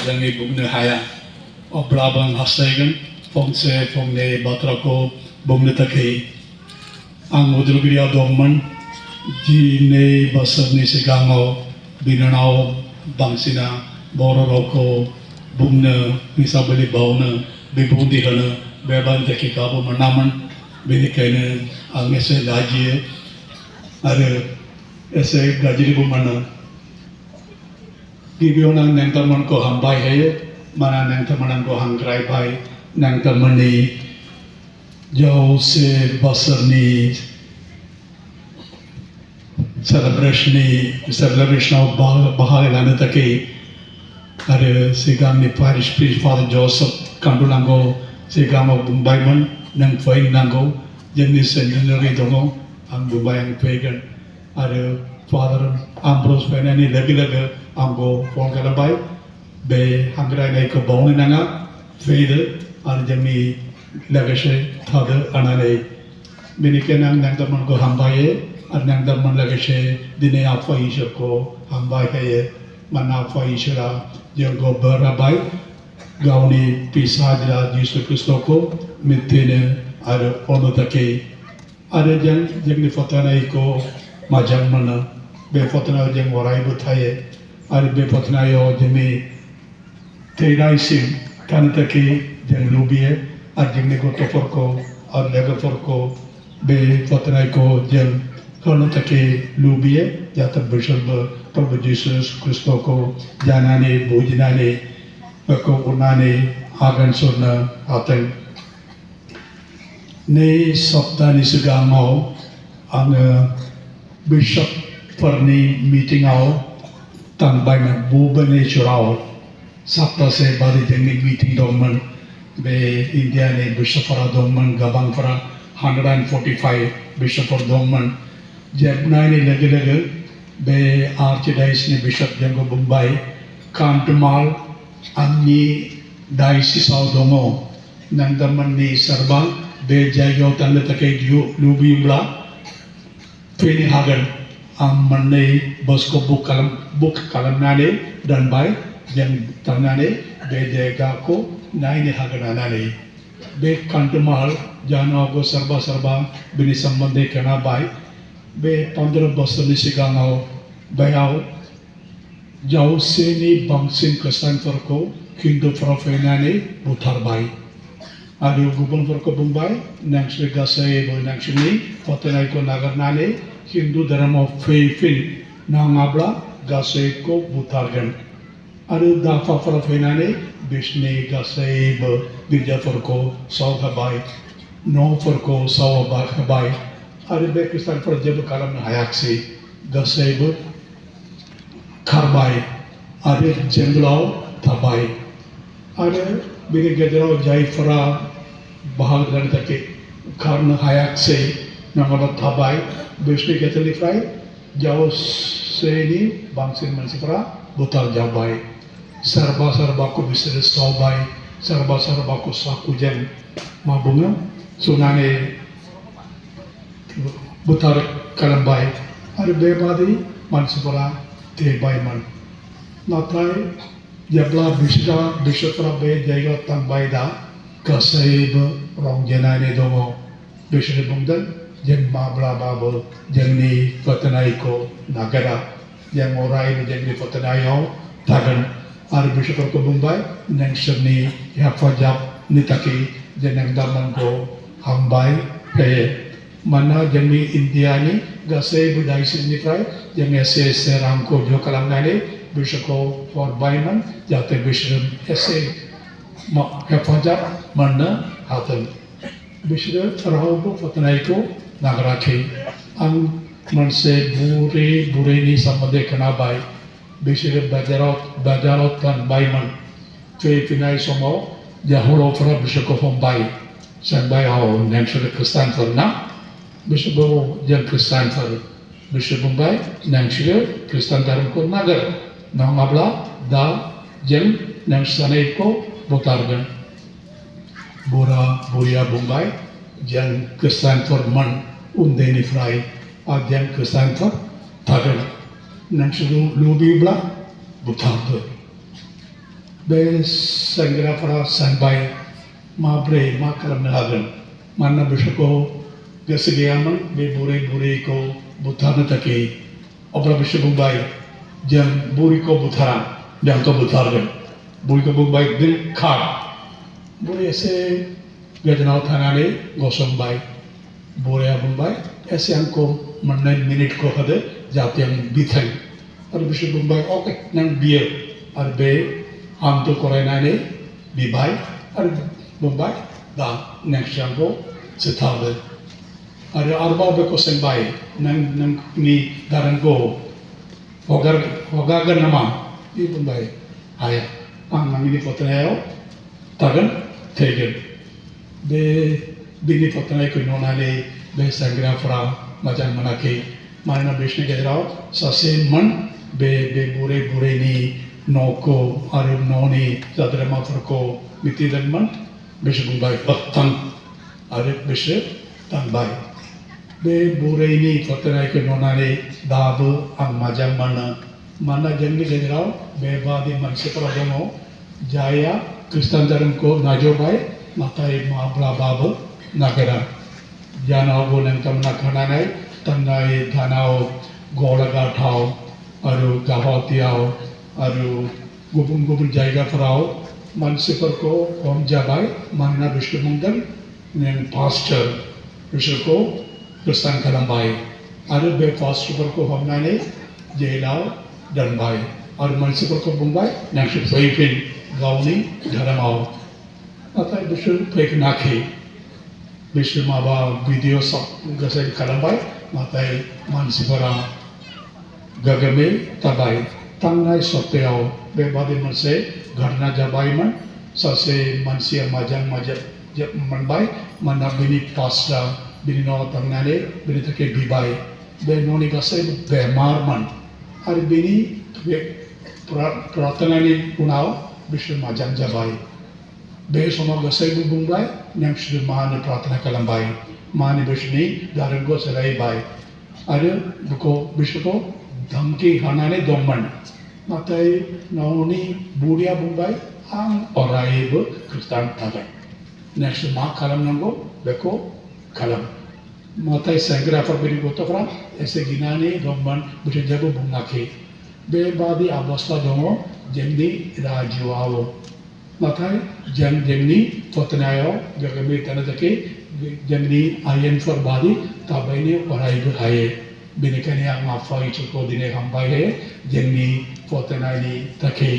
जोंनि बुंनो हाया अब्लाबो आं हास्थायगोन फंसे फंनै बाथ्राखौ बुंनो थाखाय आं उदालगुरियाव दंमोन 2 बोसोरनि सिगाङाव बिनानाव बांसिना बर' रावखौ बुंनो हिसाबै बावनो बिबुंथि होनो बेबायदि थाखाय खाबु मोनामोन बेनिखायनो आं एसे लाजियो आरो एसे गाज्रिबो मोनो गिबियावनो आं नोंथांमोनखौ हामबाय होयो मानोना नोंथांमोनखौ हांख्रायबाय नोंथांमोननि 100 बोसोरनि सेलिब्रेशनाव बाहागो लानो थाखाय आरो सिगांनि पारिश प्रिस्ट फादर जसेफ कान्दुलांगौ सिगाङाव बुंबायमोन नों फैनांगौ जोंनि सेन्टिनारि दङ आं बुंबाय आं फैगोन आरो फादर आमब्रस फैनायनि लोगो लोगो आंखौ फन खालामबाय बे हांख्रायनायखौ बावनो नाङा फैदो आरो जोंनि लोगोसे थादो होननानै बेनिखायनो आं नोंथांमोनखौ हामबायो आरो नोंथांमोन लोगोसे दिनै आफा इसोरखौ हामबाय होयो मानोना आफा इसोरा जोंखौ बोर होबाय गावनि फिसाज्ला जिसु ख्रिस्ट'खौ मिथिनो आरो अननो थाखाय आरो जों जोंनि फोथायनायखौ मोजां मोनो बे फोथायनायाव जों अरायबो थायो आरो बे फोथायनायाव जोंनि थैनायसिम थानो थाखाय जों लुबैयो आरो जोंनि गथ'फोरखौ आरो लोगोफोरखौ बे फोथायनायखौ जों होनो थाखाय लुबैयो जाहाथे बिसोरबो प्रभु जिसु ख्रिस्ट'खौ जानानै बुजिनानै बेखौ अननानै आगान सुरनो हाथों 2 सप्ताहनि सिगाङाव आङो बिशपफोरनि मिटिङाव थांबायमोन भुबनेश्वराव सप्तासे बादै जोंनि मिटिं दंमोन बे इन्डियानि बिशपफोरा दंमोन गोबांफोरा 145 बिशपफोर दंमोन जोबनायनि लोगो लोगो बे आर्चडायसिसनि बिशप जोंखौ बुंबाय कान्टमाल आंनि डायसिसाव दङ नोंथांमोननि सोरबा बे जायगायाव थांनो थाखाय लुबैयोब्ला फैनो हागोन आं मोननै बसखौ बुक खालामनानै दोनबाय जों थांनानै बे जायगाखौ नायनो हागोन होननानै बे कान्टमाल जानो हागौ सोरबा बिनि सोमोन्दै खोनाबाय बे 15 बोसोरनि सिगाङाव बेयाव 100नि बांसिन खृष्टानफोरखौ हिन्दुफोरा फैनानै बुथारबाय आरो गुबुनफोरखौ बुंबाय नोंसोर गासैबो नोंसोरनि फोथायनायखौ नागारनानै हिन्दु धोरोमाव फैफिन नङाब्ला गासैखौ बुथारगोन आरो दाफाफोरा फैनानै बिसोरनि गासैबो गिर्जाफोरखौ सावहोबाय न'फोरखौ सावहोबाय आरो बे खृष्टानफोरा जेबो खालामनो हायाखिसै गासैबो खारबाय आरो जेंगलाव थाबाय आरो बेनि गेजेराव जायफोरा बाहागो लानो थाखाय खारनो हायाखिसै नङाबा थाबाय बिसोरनि गेजेरनिफ्राय 100नि बांसिन मानसिफोरा बुथारजाबाय सोरबाखौ बिसोरो सावबाय सोरबाखौ साकुजों मा बुङो सुनानै बुथार खालामबाय आरो बेबादि मानसिफोरा थैबायमोन नाथाय जेब्ला बिसोरफोरा बे जायगायाव थांबाय दा गासैबो रंजानानै दङ बिसोरो बुंदों जों माब्लाबाबो जोंनि फोथायनायखौ नागारा जों अरायबो जोंनि फोथायनायाव थागोन आरो बिसोरफोरखौ बुंबाय नोंसोरनि हेफाजाबनि थाखाय जे नोंथांमोनखौ हामबाय होयो मानोना जोंनि इन्डियानि गासैबो डायसिसनिफ्राय जों एसे रांखौ ज' खालामनानै बिसोरखौ हरबायमोन जाहाथे बिसोरो एसे हेफाजाब मोननो हाथों बिसोरो रावबो फोथायनायखौ नागाराखै आं मोनसे बुरैनि सोमोन्दै खोनाबाय बिसोरो बाजाराव थांबायमोन फैफिननाय समाव हौवाफोरा बिसोरखौ हमबाय सोंबाय नोंसोरो खृष्टानफोर ना बिसोरबो जों खृष्टानफोर बिसोर बुंबाय नोंसोरो खृष्टान धोरोमखौ नागार नङाब्ला दा जों नोंसोरखौ बुथारगोन बुरिया बुंबाय जों खृष्टानफोरमोन उन्दैनिफ्राय आरो जों खृष्टानफोर थागोन नोंसोर लुबैयोब्ला बुथारदो बे सेंग्राफोरा सानबाय माब्रै मा खालामनो हागोन मानोना बिसोरखौ गोसो गैयामोन बे बुरै बुरैखौ बुथारनो थाखाय अब्ला बिसोर बुंबाय जों बुरैखौ बुथारा जोंखौ बुथारगोन बुरैखौ बुंबाय दिल खार बुरै एसे गोजानाव थानानै गसंबाय बुरैया बुंबाय एसे आंखौ मोननै मिनिटखौ होदो जाहाथे आं बिथों आरो बिसोर बुंबाय अके नों बियो आरो बे हामखौ करायनानै बिबाय आरो बुंबाय दा नेक्स्ट आंखौ सिथारदो आरो आरोबाव बेखौ सोंबाय नोंनि गारांखौ हगारगोन नामा बे बुंबाय हाया आं आंनि फोथायनायाव थागोन थैगोन बे बिनि फोथायनायखौ नुनानै बे सेंग्राफोरा मोजां मोनाखै मानोना बिसोरनि गेजेराव सासेमोन बे बुरै बुरैनि न'खौ आरो न'नि सोद्रोमाफोरखौ मिथिदोंमोन बिसोर बुंबाय थां आरो बिसोर थांबाय बे बुरैनि फोथायनायखौ नुनानै दाबो आं मोजां मोनो मानोना जोंनि गेजेराव बेबादि मानसिफोरा दङ जायहा खृष्टान धोरोमखौ नाजावबाय नाथाय माब्लाबाबो नागारा जानो हागौ नोंथांमोना खोनानाय थांनाय दानाव गलाघाटआव आरो गुवाहाटीआव आरो गुबुन गुबुन जायगाफोराव मानसिफोरखौ हमजाबाय मानोना बिसोर बुंदों नों पास्टर बिसोरखौ खृष्टान खालामबाय आरो बे पास्टरफोरखौ हमनानै जेलाव दोनबाय आरो मानसिफोरखौ बुंबाय नोंसोर फैफिन गावनि धोरोमाव नाथाय बिसोर फैफिनाखै बिसोर माबा भिडिअ गोसो खालामबाय नाथाय मानसिफोरा गोगोमै थाबाय थांनाय सप्तायाव बेबादि मोनसे घटना जाबायमोन सासे मानसिया मोजां मोनबाय मानोना बिनि पास्टरा बिनि न'आव थांनानै बिनि थाखाय बिबाय बे न'नि गासैबो बेमारमोन आरो बिनि प्रार्थनानि उनाव बिसोर मोजां जाबाय बे समाव गासैबो बुंबाय नोंसोर मानो प्रार्थना खालामबाय मानो बिसोरनि धोरोमखौ सोलायबाय आरो बिसोरखौ धमकी होनानै दंमोन नाथाय न'नि बुरिया बुंबाय आं अरायबो खृष्टान थागोन नोंसोर मा खालामनांगौ बेखौ खालाम नाथाय सेंग्राफोर बिनि गथ'फ्रा एसे गिनानै दंमोन बिसोर जेबो बुङाखै बेबादि अबस्था दङ जोंनि रायजोआव नाथाय जों जोंनि फोथायनायाव गोगोमै थानो थाखाय जोंनि आयेनफोर बादि थाबायनो अरायबो हायो बेनिखायनो आं आफा इसोरखौ दिनै हामबाय होयो जोंनि फोथायनायनि थाखाय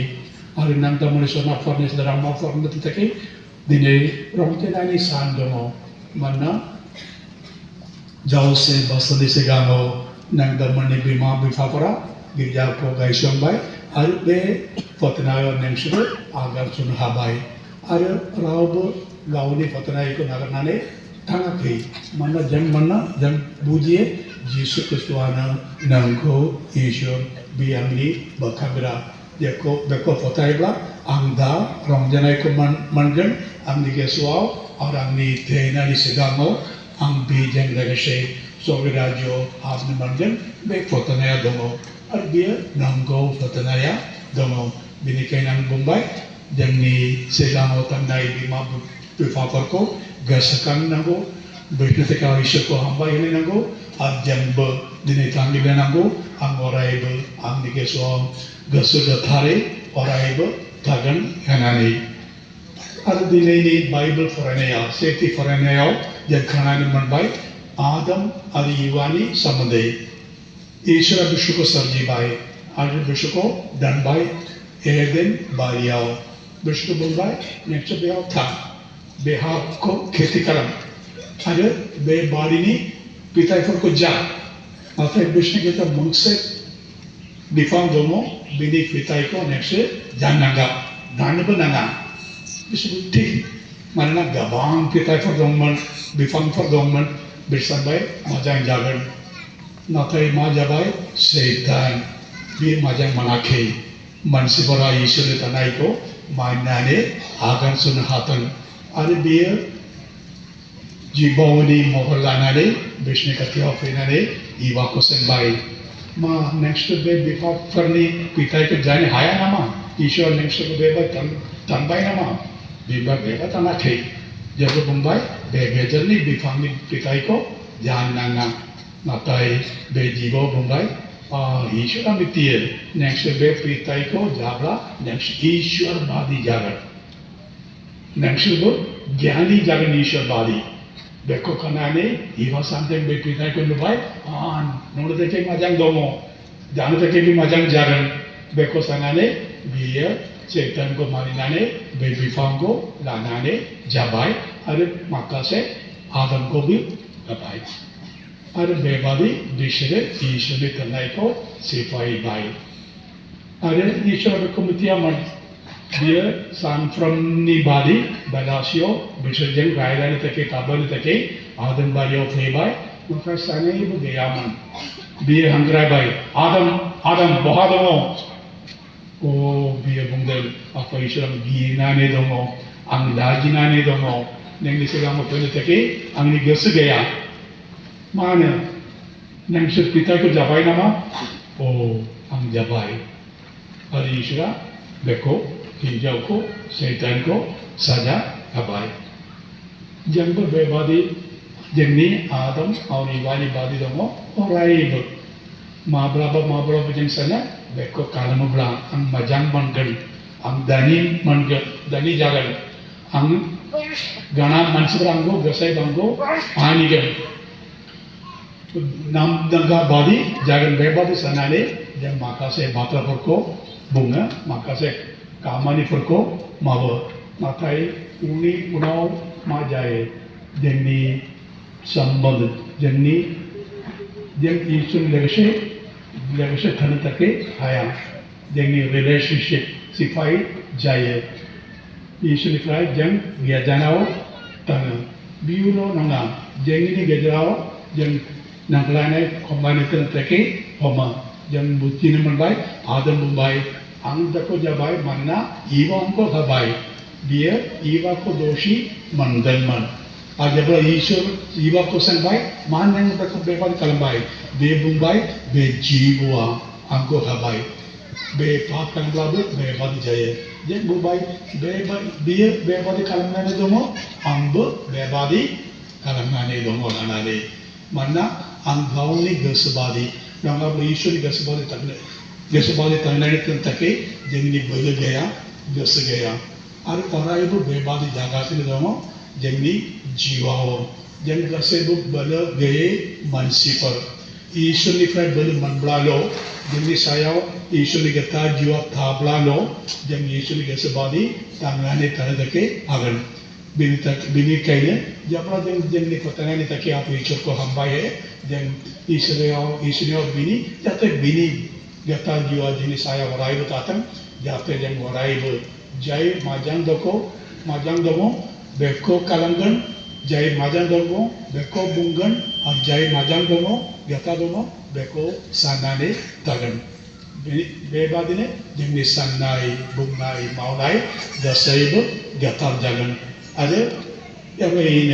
आरो नोंथांमोननि सोरनाफोरनि सोद्रोमाफोरनि थाखाय दिनै रंजानायनि सान दङ मानोना जौसे बोसोरनि सिगाङाव नोंथांमोननि बिमा बिफाफोरा गिर्जाखौ गायसनबाय आरो बे फोथायनायाव नोंसोरो आगान सुरनो हाबाय आरो रावबो गावनि फोथायनायखौ नागारनानै थाङाखै मानोना जों बुजियो जिसु खृष्टआनो नोंखौ इसोर बे आंनि बोखांग्रा बेखौ फोथायब्ला आं दा रंजानायखौ मोनगोन आंनि गोसोआव आरो आंनि थैनायनि सिगाङाव आं बेजों लोगोसे स्वर्ग रायजोआव हाबनो मोनगोन बे फोथायनाया दङ आरो बेयो नंगौ फोथायनाया दङ बेनिखायनो आं बुंबाय जोंनि सिगाङाव थांनाय बिमा बिफाफोरखौ गोसोखांनांगौ बैनि थाखाय इसोरखौ हामबाय होनांगौ आरो जोंबो दिनै थांनांगौ आं अरायबो आंनि गोसोआव गोसो गोथारै अरायबो थागोन होननानै आरो दिनैनि बाइबेल फरायनायाव सेथि फरायनायाव जों खोनानो मोनबाय आदम आरो इवानि सोमोन्दै इसोरा बिश्वखौ सोरजिबाय आरो बिश्वखौ दोनबाय एदेन बारियाव बिश्वखौ बुंबाय नोंसोर बेयाव था बे हाखौ खेथि खालाम आरो बे बारिनि फिथाइफोरखौ जा नाथाय बिसोरनि गेजेराव मोनसे बिफां दङ बिनि फिथाइखौ नोंसोर जानाङा दाननोबो नाङा बिसोर थिग मानोना गोबां फिथाइफोर दंमोन बिफांफोर दंमोन बिसोर सानबाय मोजां जागोन नाथाय मा जाबाय सैतान बे मोजां मोनाखै मानसिफोरा इसोरनि थानायखौ मानिनानै आगान सुरनो हादों आरो बेयो जिबौनि महर लानानै बिसोरनि खाथियाव फैनानै इवाखौ सोंबाय मा नोंसोर बे बिफांफोरनि फिथाइखौ जानो हाया नामा Isyo neng sa beba tambay nama beba beba tanah kei jago Bombay bebe jerni bifangni pitai ko jan nanga natai be jibo Bombay Isyo kami tiel neng sa be pitai ko jabla neng Isyo badi jagan neng sa bo ज्ञानी जागन ईश्वर बादी Beko कनाने Eva सांते बे पिताई को लुबाई नोड़ देखे मजांग दोमो जानो देखे भी मजांग जागन Beko सनाने बिया चेतन को मारिनाने बे बिफांग को लानाने जाबाई अरे मक्का से आदम को भी लगाई अरे बेबादी दूसरे ईश्वर ने तनाई को सिपाही बाई अरे ईश्वर बेको मुतिया मन dia sang from ni body balasio bisajen raidani take kabali take adam bayo flebai maka sane ibu gayaman dia hangrai bai adam bohadamo o dia bungdel apa islam gina ne domo ang lagina ne domo neng disegamo pele take ang ni gesu gaya mana neng sut pita ko jabai nama o ang jabai ari isra beko हिंजाव को शैतान को सजा अबाई जंग बेबादी जंगनी आदम और इवाली बादी दमो और आईब माबला जंग सना बेको कालम बला अंग मजांग मनगल अंग दनी जागल अंग गणा मनसुरांगो गसाई बंगो आनिगल नाम दंगा बादी जागल बेबादी सनाले जंग माका से बात्रा पर को bunga maka se kamani perko mawa matai uni unau majai jenni sambal jenni jen isun legase thani take haya jenni relationship sifai jaya isun ifai jeng dia janao tang biulo nanga jenni ni gejao jeng nanglane kombani take homa jeng buti ni manbai adam mumbai अंग को जबाई मनना ईवा को हबाई दिए ईवा को दोषी मंदन मन आज जब ईश्वर ईवा को संभाई मान नहीं तक बेबाद कलमाई बे बुंबाई बे जीवुआ अंग को हबाई बे पाप कलमाब बेबाद जाए जे बुंबाई दिए बेबाद कलमाने दोमो अंग बेबादी कलमाने दोमो नानाले मनना अंग गाउनी गसबादी नंगा ईश्वर गसबादी तकले गसबादी तंगने तके जंगली बल गया और पराइब बेबादी जागा से दोमो जंगली जीवाओ जंग गसे बल गए मनसी पर ईश्वर निफ्राय बल मनबला लो जंगली सायाओ ईश्वर गता जीवा थाबला लो जंग ईश्वर गसबादी तंगने तके आगन बिनी कहीं जब जंगली पतंगने तके आप ईश्वर को हम्बाई है जंग ईश्वर बिनी जाते बिनी गता जीवा जिनी साया वराइब तातम जाते जंग वराइब जय माजंग दमो बेको कलंगन जय माजंग दमो बेको बुंगन और जय माजंग दमो गता दमो बेको सानाने तगन बेबादिने जंगनी सन्नाई बुंगनाई माउनाई दसैब गता जगन अरे यवेइन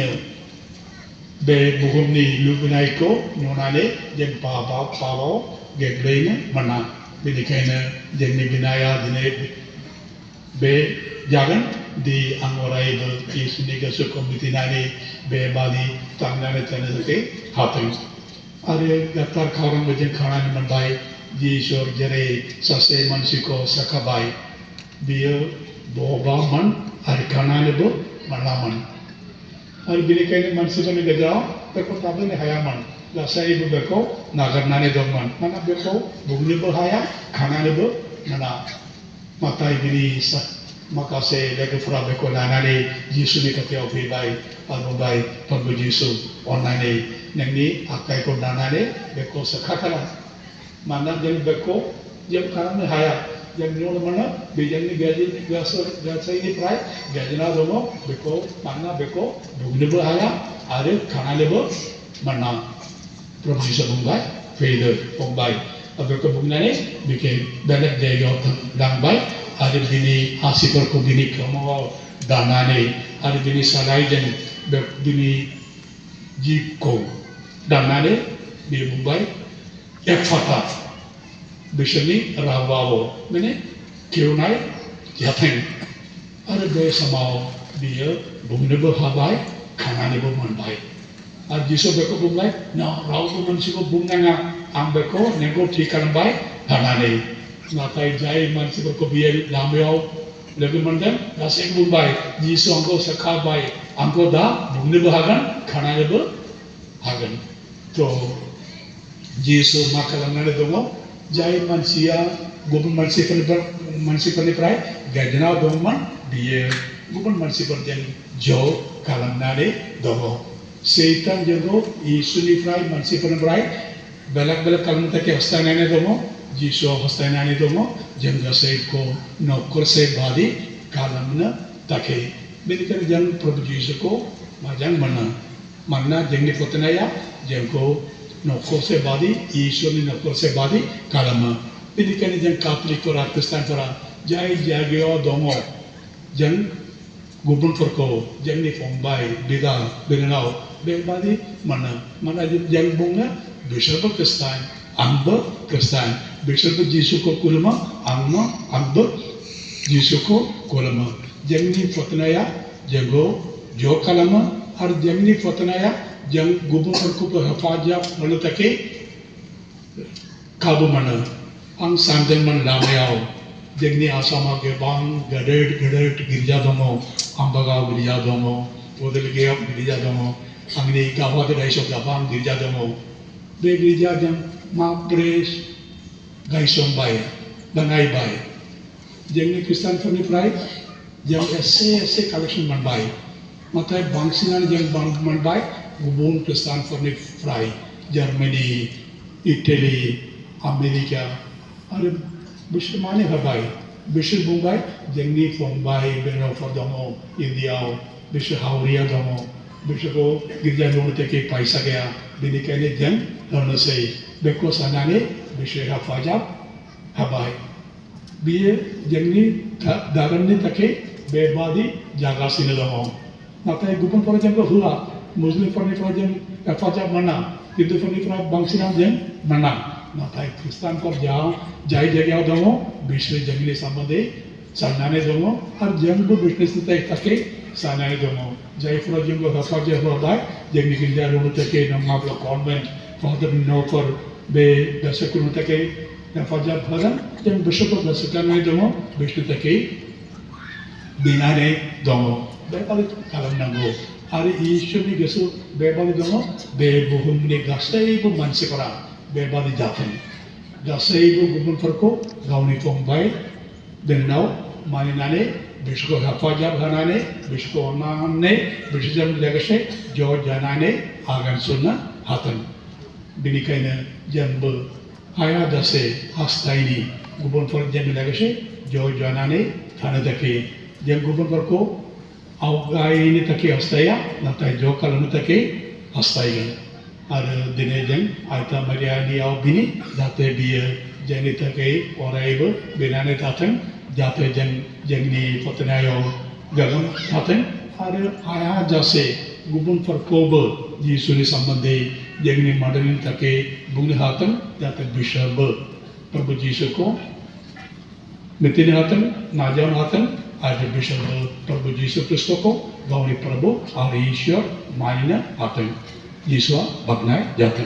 बे बुहुमनी लुबनाई को नुनाने जंग पावाओ गेब्लेने मना बिनिखायनो जोंनि बिनाया दिनै बे जागोन दि आं अरायबो इसोरनि गोसोखौ मिथिनानै बेबादि थांनानै थानो थाखाय हाथों आरो गोथार खौरांबो जों खोनानो मोनबाय दि इसोर जेरै सासे मानसिखौ साखाबाय बियो बबामोन आरो खोनानोबो मोनामोन आरो बिनिखायनो मानसिफोरनि गेजेराव बेखौ थाबैनो हायामोन गासैबो बेखौ नागारनानै दंमोन मानोना बेखौ बुंनोबो हाया खोनानोबो मोना नाथाय बिनि माखासे लोगोफोरा बेखौ लानानै जिसुनि खाथियाव फैबाय आरो बुंबाय प्रभु जिसु अननानै नोंनि आखाइखौ दानानै बेखौ साखा खालाम मानोना जों बेखौ जों खालामनो हाया जों नुनो मोनो बेजोंनि गासैनिफ्राय गोजानाव दङ बेखौ मानोना बेखौ बुंनोबो हाया आरो खोनानोबो मोना प्रभु जिसु बुंबाय फैदो फंबाय बेखौ बुंनानै बिखौ बेलेग जायगायाव लांबाय आरो बिनि आसिफोरखौ बिनि खोमायाव दानानै आरो बिनि सालायजों बिनि जिबखौ दाननानै बे बुंबाय एफाथा बिसोरनि रावाव माने खेवनाय जाथें आरो बे समाव बियो बुंनोबो हाबाय खोनानोबो मोनबाय आरो जिसु बेखौ बुंबाय ना रावबो मानसिखौ बुंनाङा आं बेखौ नोंखौ थि खालामबाय होननानै नाथाय जाय मानसिफोरखौ बियो लामायाव लोगो मोनदों गासैबो बुंबाय जिसु आंखौ सिखायबाय आंखौ दा बुंनोबो हागोन खोनानोबो हागोन थ' जिसु मा खालामनानै दङ जाय मानसिया गुबुन मानसिफोरनिफ्राय गोजानाव दंमोन बियो गुबुन मानसिफोरजों ज' खालामनानै दङ सैतान जोंखौ यीशुनिफ्राय मानसिफोरनिफ्राय बेलेग बेलेग खालामनो थाखाय हास्थायनानै दङ जिसुआ हास्थायनानै दङ जों गासैखौ न'खरसे बादि खालामनो थाखाय बेनिखायनो जों प्रभु जिसुखौ मोजां मोनो मानोना जोंनि फोथायनाया जोंखौ न'खरसे बादि ईश्वरनि न'खरसे बादि खालामो बेनिखायनो जों काथलिकफोरा खृष्टानफोरा जाय जायगायाव दङ जों गुबुनफोरखौ जोंनि फंबाय बिदा बिनानाव बेबादि मोनो मानोना जों बुङो बिसोरबो खृष्टान आंबो खृष्टान बिसोरबो जिसुखौ खुलुमो आंबो जिसुखौ खुलुमो जोंनि फोथायनाया जोंखौ ज' खालामो आरो जोंनि फोथायनाया जों गुबुनफोरखौबो हेफाजाब होनो थाखाय खाबु मोनो आं सानदोंमोन लामायाव जोंनि आसामाव गोबां गेदेर गेदेर गिर्जा दङ आम्बागाव गिर्जा दङ बदलगाव गिर्जा दङ आंनि गावारि रायजोआव गोबां गिर्जा दङ बे गिर्जाजों माब्रै गायसनबाय बानायबाय जोंनि खृष्टानफोरनिफ्राय जों एसे कालेक्सन मोनबाय नाथाय बांसिनानो जों मोनबाय गुबुन खृष्टानफोरनिफ्राय जार्मानी इटाली आमेरिका आरो बिसोर मानो होबाय बिसोर बुंबाय जोंनि फंबाय बिनानावफोर दङ इन्डियायाव बिसोर हावरिया दङ बिसोरखौ गिर्जा लुनो थाखाय फैसा गैया बेनिखायनो जों होनोसै बेखौ साननानै बिसोर हेफाजाब होबाय बियो जोंनि दागोननि थाखाय बेबादि जागासिनो दङ नाथाय गुबुनफोरा जोंखौ होआ मुस्लिमफोरनिफ्राय जों हेफाजाब मोना हिन्दुफोरनिफ्राय बांसिनानो जों मोना नाथाय खृष्टानफोर जाय जायगायाव दङ बिसोर जोंनि सोमोन्दै साननानै दङ आरो जोंबो बिसोरनि थाखाय साननानै दङ जायफोरा जोंखौ हेफाजाब होबाय जोंनि गिर्जा लुनो थाखाय नङाब्ला गभर्नमेन्ट फादारनि न'फोर बे गासैखौनो थाखाय हेफाजाब होगोन जों बिसोरखौ गोसोखांनानै दङ बिसोरनि थाखाय बिनानै दङ बेबादि खालामनांगौ आरो ईश्वरनि गोसो बेबादि दङ बे बुहुमनि गासैबो मानसिफोरा बेबादि जाथों गासैबो गुबुनफोरखौ गावनि फंबाय बिनानाव मानिनानै बिसोरखौ हेफाजाब होनानै बिसोरखौ अननानै बिसोरजों लोगोसे ज' जानानै आगान सुरनो हाथों बेनिखायनो जोंबो हायाजासे हास्थायनि गुबुनफोरजों लोगोसे ज' जानानै थानो थाखाय जों गुबुनफोरखौ आवगायनो थाखाय हास्थाया नाथाय ज' खालामनो थाखाय हास्थायगोन आरो दिनै जों आइथा मारियानियाव बिनि जाहाथे बियो जोंनि थाखाय अरायबो बिनानै थाथों जाहाथे जों जोंनि फोथायनायाव गोगोम थाथों आरो हायाजासे गुबुनफोरखौबो जिसुनि सोमोन्दै जोंनि मददनि थाखाय बुंनो हाथों जाहाथे बिसोरबो प्रभु जिसुखौ मिथिनो हाथों नाजावनो हाथों आरो बिसोरबो प्रभु जिसु ख्रिस्ट'खौ गावनि प्रभु आरो ईश्वर मानिनो हाथों जिसुआ बाख्नाय जाथों